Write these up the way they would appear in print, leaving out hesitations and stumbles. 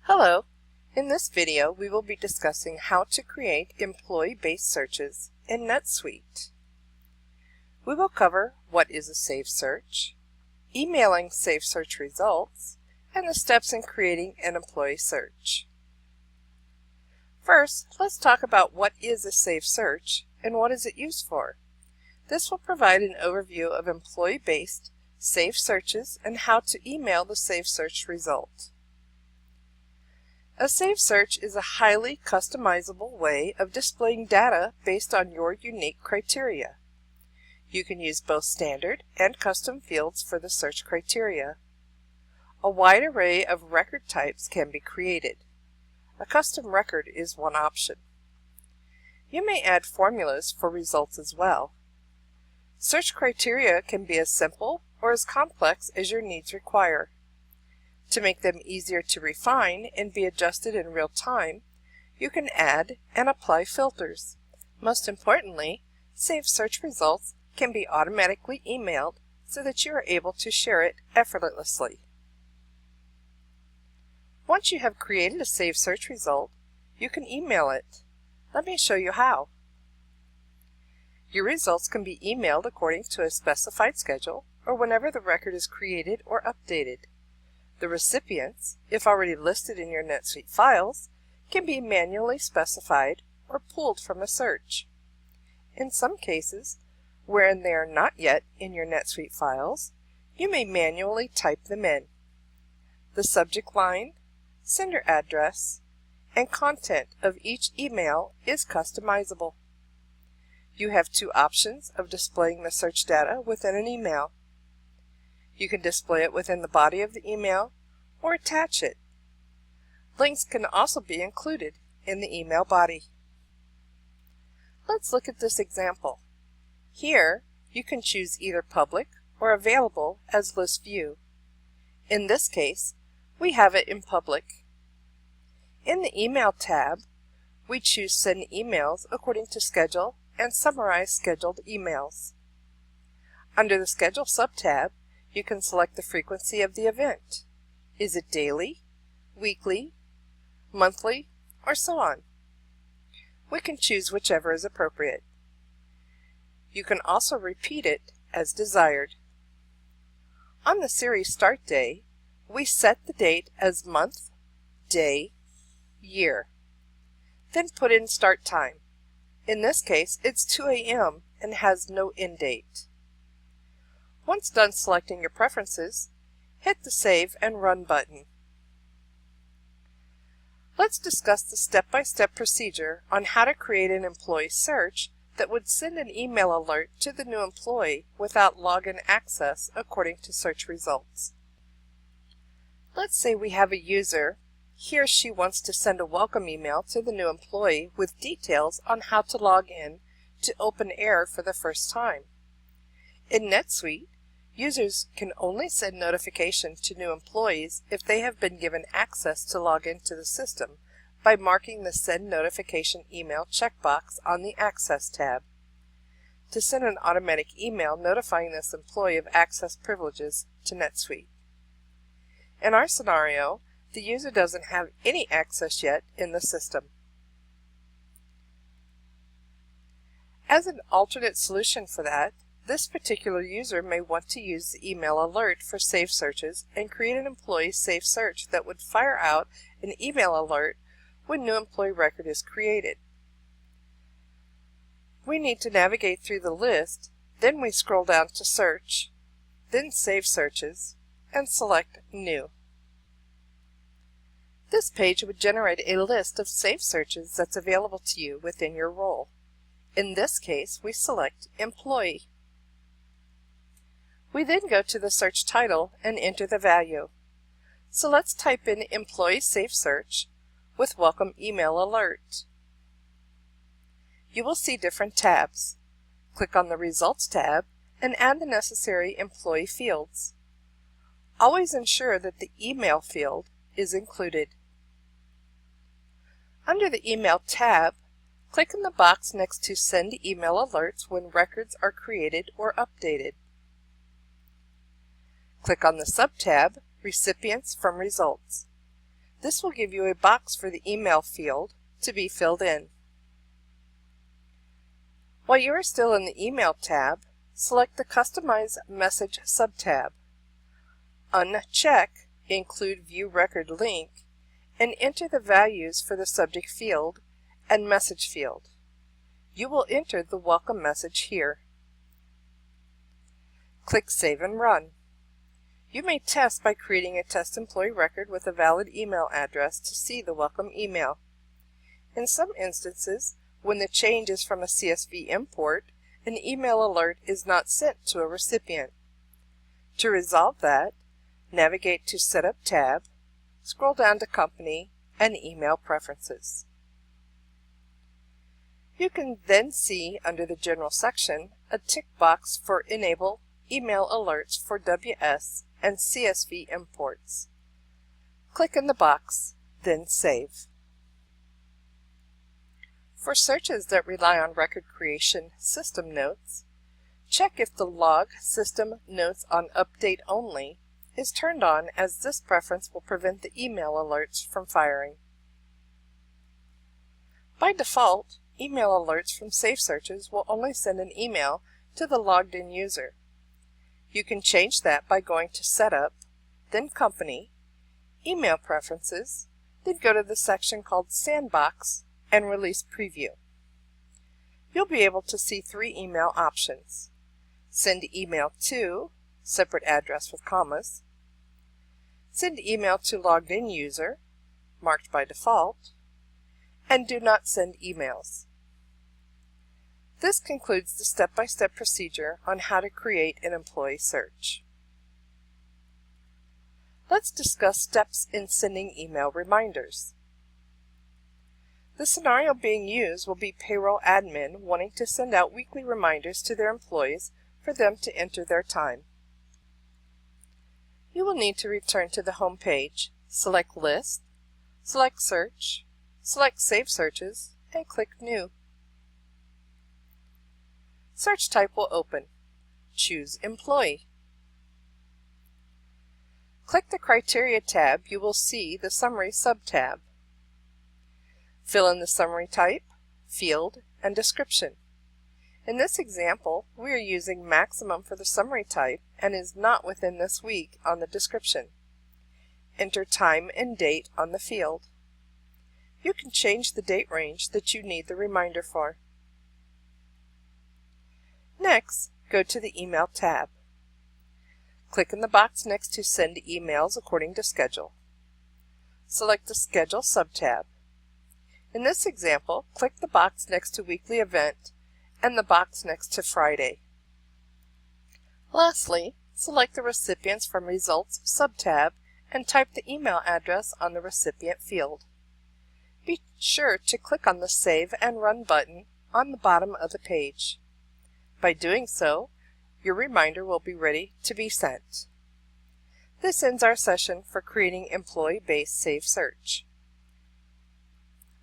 Hello! In this video we will be discussing how to create employee-based searches in NetSuite. We will cover what is a saved search, emailing saved search results, and the steps in creating an employee search. First, let's talk about what is a saved search and what is it used for. This will provide an overview of employee-based saved searches and how to email the saved search result. A saved search is a highly customizable way of displaying data based on your unique criteria. You can use both standard and custom fields for the search criteria. A wide array of record types can be created. A custom record is one option. You may add formulas for results as well. Search criteria can be as simple or as complex as your needs require. To make them easier to refine and be adjusted in real time, you can add and apply filters. Most importantly, saved search results can be automatically emailed so that you are able to share it effortlessly. Once you have created a saved search result, you can email it. Let me show you how. Your results can be emailed according to a specified schedule or whenever the record is created or updated. The recipients, if already listed in your NetSuite files, can be manually specified or pulled from a search. In some cases, wherein they are not yet in your NetSuite files, you may manually type them in. The subject line, sender address, and content of each email is customizable. You have two options of displaying the search data within an email. You can display it within the body of the email or attach it. Links can also be included in the email body. Let's look at this example. Here, you can choose either public or available as list view. In this case, we have it in public. In the Email tab, we choose Send Emails according to schedule and Summarize Scheduled Emails. Under the Schedule subtab, you can select the frequency of the event. Is it daily, weekly, monthly, or so on? We can choose whichever is appropriate. You can also repeat it as desired. On the series start day, we set the date as month, day, year. Then put in start time. In this case, it's 2 a.m. and has no end date. Once done selecting your preferences, hit the Save and Run button. Let's discuss the step-by-step procedure on how to create an employee search that would send an email alert to the new employee without login access according to search results. Let's say we have a user. He or she wants to send a welcome email to the new employee with details on how to log in to OpenAir for the first time. In NetSuite, users can only send notification to new employees if they have been given access to log into the system by marking the Send Notification Email checkbox on the Access tab. To send an automatic email notifying this employee of access privileges to NetSuite. In our scenario, the user doesn't have any access yet in the system. As an alternate solution for that, this particular user may want to use the email alert for saved searches and create an employee saved search that would fire out an email alert when new employee record is created. We need to navigate through the list, then we scroll down to Search, then Save Searches, and select New. This page would generate a list of saved searches that's available to you within your role. In this case, we select Employee. We then go to the search title and enter the value. So let's type in Employee Saved Search with Welcome Email Alert. You will see different tabs. Click on the Results tab and add the necessary employee fields. Always ensure that the email field is included. Under the Email tab, click in the box next to Send Email Alerts when records are created or updated. Click on the sub-tab Recipients from Results. This will give you a box for the email field to be filled in. While you are still in the Email tab, select the Customize Message subtab. Uncheck Include View Record Link and enter the values for the subject field and message field. You will enter the welcome message here. Click Save and Run. You may test by creating a test employee record with a valid email address to see the welcome email. In some instances, when the change is from a CSV import, an email alert is not sent to a recipient. To resolve that, navigate to Setup tab, scroll down to Company, and Email Preferences. You can then see under the General section a tick box for Enable Email Alerts for WS and CSV imports. Click in the box, then Save. For searches that rely on record creation system notes, check if the Log System Notes on Update Only is turned on, as this preference will prevent the email alerts from firing. By default, email alerts from Safe Searches will only send an email to the logged in user. You can change that by going to Setup, then Company, Email Preferences, then go to the section called Sandbox and Release Preview. You'll be able to see 3 email options: Send email to, separate address with commas; Send email to logged in user, marked by default; and Do Not Send Emails. This concludes the step-by-step procedure on how to create an employee search. Let's discuss steps in sending email reminders. The scenario being used will be payroll admin wanting to send out weekly reminders to their employees for them to enter their time. You will need to return to the home page, select List, select Search, select Save Searches, and click New. Search type will open. Choose Employee. Click the Criteria tab. You will see the Summary subtab. Fill in the summary type, field, and description. In this example, we are using maximum for the summary type and is not within this week on the description. Enter time and date on the field. You can change the date range that you need the reminder for. Next, go to the Email tab. Click in the box next to Send Emails According to Schedule. Select the Schedule subtab. In this example, click the box next to Weekly Event and the box next to Friday. Lastly, select the Recipients from Results subtab and type the email address on the recipient field. Be sure to click on the Save and Run button on the bottom of the page. By doing so, your reminder will be ready to be sent. This ends our session for creating employee-based Safe Search.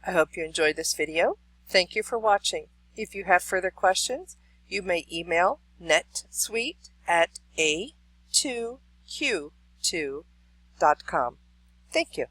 I hope you enjoyed this video. Thank you for watching. If you have further questions, you may email netsuite@a2q2.com. Thank you.